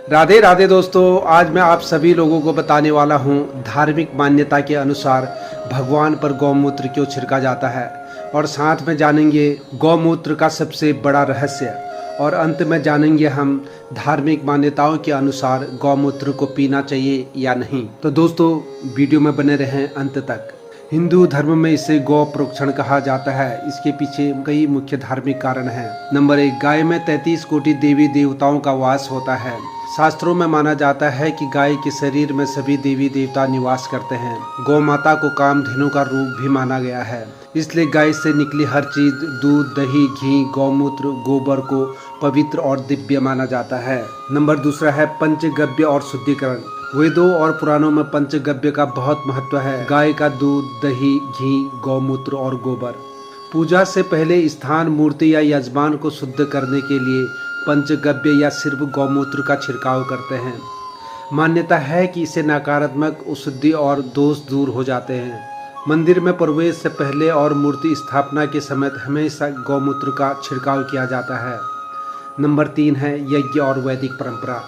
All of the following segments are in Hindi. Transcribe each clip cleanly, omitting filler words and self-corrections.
राधे राधे दोस्तों, आज मैं आप सभी लोगों को बताने वाला हूँ धार्मिक मान्यता के अनुसार भगवान पर गौमूत्र क्यों छिड़का जाता है और साथ में जानेंगे गौमूत्र का सबसे बड़ा रहस्य और अंत में जानेंगे हम धार्मिक मान्यताओं के अनुसार गौमूत्र को पीना चाहिए या नहीं। तो दोस्तों वीडियो में बने रहें अंत तक। हिंदू धर्म में इसे गौ प्रोक्षण कहा जाता है। इसके पीछे कई मुख्य धार्मिक कारण हैं। नंबर 1, गाय में 33 कोटि देवी देवताओं का वास होता है। शास्त्रों में माना जाता है कि गाय के शरीर में सभी देवी देवता निवास करते हैं। गौ माता को कामधेनु का रूप भी माना गया है, इसलिए गाय से निकली हर चीज, दूध, दही, घी, गौमूत्र, गोबर को पवित्र और दिव्य माना जाता है। नंबर 2 है पंचगव्य और शुद्धिकरण। वेदों और पुराणों में पंचगव्य का बहुत महत्व है। गाय का दूध, दही, घी, गौमूत्र और गोबर। पूजा से पहले स्थान, मूर्ति या यजमान को शुद्ध करने के लिए पंचगव्य या सिर्फ गौमूत्र का छिड़काव करते हैं। मान्यता है कि इससे नकारात्मक अशुद्धि और दोष दूर हो जाते हैं। मंदिर में प्रवेश से पहले और मूर्ति स्थापना के समय हमेशा गौमूत्र का छिड़काव किया जाता है। नंबर 3 है यज्ञ और वैदिक परंपरा।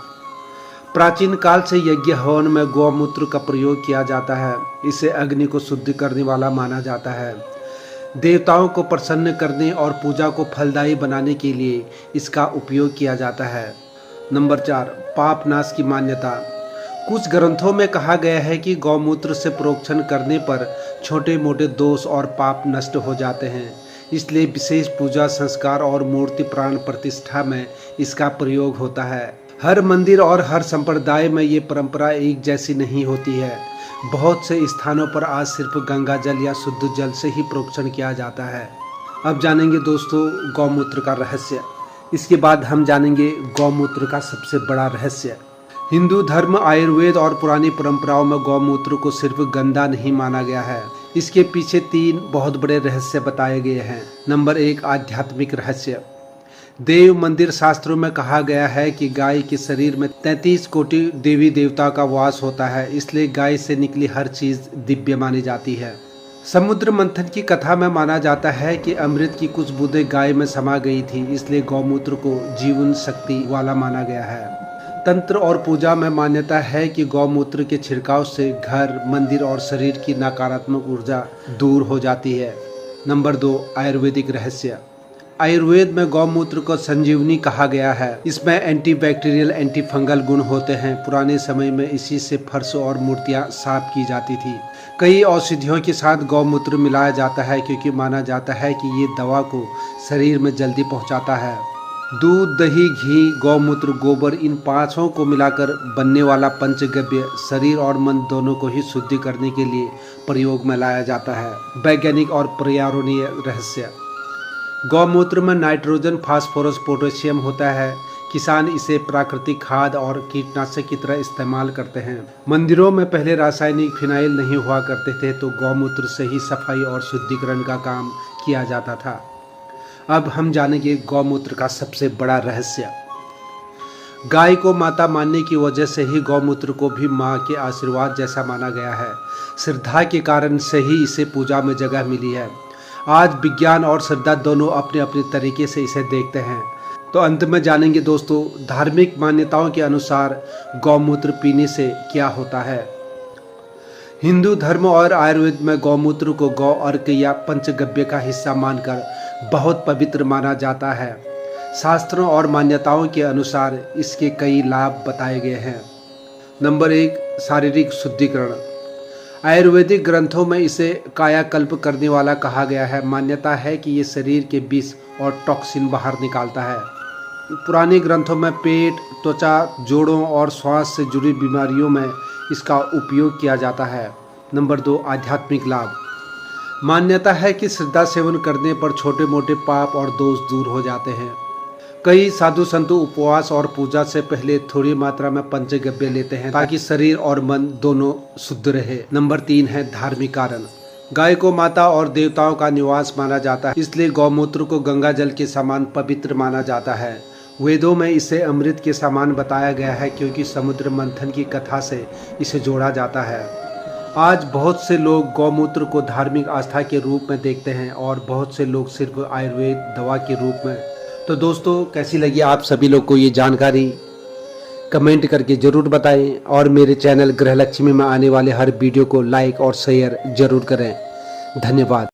प्राचीन काल से यज्ञ हवन में गौमूत्र का प्रयोग किया जाता है। इसे अग्नि को शुद्ध करने वाला माना जाता है। देवताओं को प्रसन्न करने और पूजा को फलदायी बनाने के लिए इसका उपयोग किया जाता है। नंबर 4, पाप नाश की मान्यता। कुछ ग्रंथों में कहा गया है कि गौमूत्र से प्रोक्षण करने पर छोटे मोटे दोष और पाप नष्ट हो जाते हैं, इसलिए विशेष पूजा, संस्कार और मूर्ति प्राण प्रतिष्ठा में इसका प्रयोग होता है। हर मंदिर और हर संप्रदाय में ये परंपरा एक जैसी नहीं होती है। बहुत से स्थानों पर आज सिर्फ गंगा जल या शुद्ध जल से ही प्रोक्षण किया जाता है। अब जानेंगे दोस्तों गौमूत्र का रहस्य। इसके बाद हम जानेंगे गौमूत्र का सबसे बड़ा रहस्य। हिंदू धर्म, आयुर्वेद और पुरानी परंपराओं में गौमूत्र को सिर्फ गंदा नहीं माना गया है। इसके पीछे 3 बहुत बड़े रहस्य बताए गए हैं। नंबर 1, आध्यात्मिक रहस्य। देव मंदिर शास्त्रों में कहा गया है कि गाय के शरीर में 33 कोटि देवी देवता का वास होता है, इसलिए गाय से निकली हर चीज दिव्य मानी जाती है। समुद्र मंथन की कथा में माना जाता है कि अमृत की कुछ बूंदें गाय में समा गई थी, इसलिए गौमूत्र को जीवन शक्ति वाला माना गया है। तंत्र और पूजा में मान्यता है कि गौमूत्र के छिड़काव से घर, मंदिर और शरीर की नकारात्मक ऊर्जा दूर हो जाती है। नंबर 2, आयुर्वेदिक रहस्य। आयुर्वेद में गौमूत्र को संजीवनी कहा गया है। इसमें एंटीबैक्टीरियल, एंटी फंगल गुण होते हैं। पुराने समय में इसी से फर्श और मूर्तियां साफ की जाती थी। कई औषधियों के साथ गौमूत्र मिलाया जाता है क्योंकि माना जाता है कि ये दवा को शरीर में जल्दी पहुंचाता है। दूध, दही, घी, गौमूत्र, गोबर, इन 5 को मिलाकर बनने वाला पंचगव्य शरीर और मन दोनों को ही शुद्धि करने के लिए प्रयोग में लाया जाता है। वैज्ञानिक और पर्यावरणीय रहस्य। गौमूत्र में नाइट्रोजन, फास्फोरस, पोटेशियम होता है। किसान इसे प्राकृतिक खाद और कीटनाशक की तरह इस्तेमाल करते हैं। मंदिरों में पहले रासायनिक फिनाइल नहीं हुआ करते थे, तो गौमूत्र से ही सफाई और शुद्धिकरण का काम किया जाता था। अब हम जानेंगे गौमूत्र का सबसे बड़ा रहस्य। गाय को माता मानने की वजह से ही गौमूत्र को भी माँ के आशीर्वाद जैसा माना गया है। श्रद्धा के कारण से ही इसे पूजा में जगह मिली है। आज विज्ञान और श्रद्धा दोनों अपने अपने तरीके से इसे देखते हैं। तो अंत में जानेंगे दोस्तों धार्मिक मान्यताओं के अनुसार गौमूत्र पीने से क्या होता है। हिंदू धर्म और आयुर्वेद में गौमूत्र को गौ अर्क या पंचगव्य का हिस्सा मानकर बहुत पवित्र माना जाता है। शास्त्रों और मान्यताओं के अनुसार इसके कई लाभ बताए गए हैं। नंबर 1, शारीरिक शुद्धिकरण। आयुर्वेदिक ग्रंथों में इसे कायाकल्प करने वाला कहा गया है। मान्यता है कि ये शरीर के विष और टॉक्सिन बाहर निकालता है। पुराने ग्रंथों में पेट, त्वचा, जोड़ों और श्वास से जुड़ी बीमारियों में इसका उपयोग किया जाता है। नंबर 2, आध्यात्मिक लाभ। मान्यता है कि श्रद्धा सेवन करने पर छोटे मोटे पाप और दोष दूर हो जाते हैं। कई साधु संत उपवास और पूजा से पहले थोड़ी मात्रा में पंचगव्य लेते हैं ताकि शरीर और मन दोनों शुद्ध रहे। नंबर 3 है धार्मिक कारण। गाय को माता और देवताओं का निवास माना जाता है, इसलिए गौमूत्र को गंगा जल के समान पवित्र माना जाता है। वेदों में इसे अमृत के समान बताया गया है क्योंकि समुद्र मंथन की कथा से इसे जोड़ा जाता है। आज बहुत से लोग गौमूत्र को धार्मिक आस्था के रूप में देखते हैं और बहुत से लोग सिर्फ आयुर्वेद दवा के रूप में। तो दोस्तों कैसी लगी आप सभी लोग को ये जानकारी? कमेंट करके ज़रूर बताएं और मेरे चैनल गृहलक्ष्मी में आने वाले हर वीडियो को लाइक और शेयर ज़रूर करें। धन्यवाद।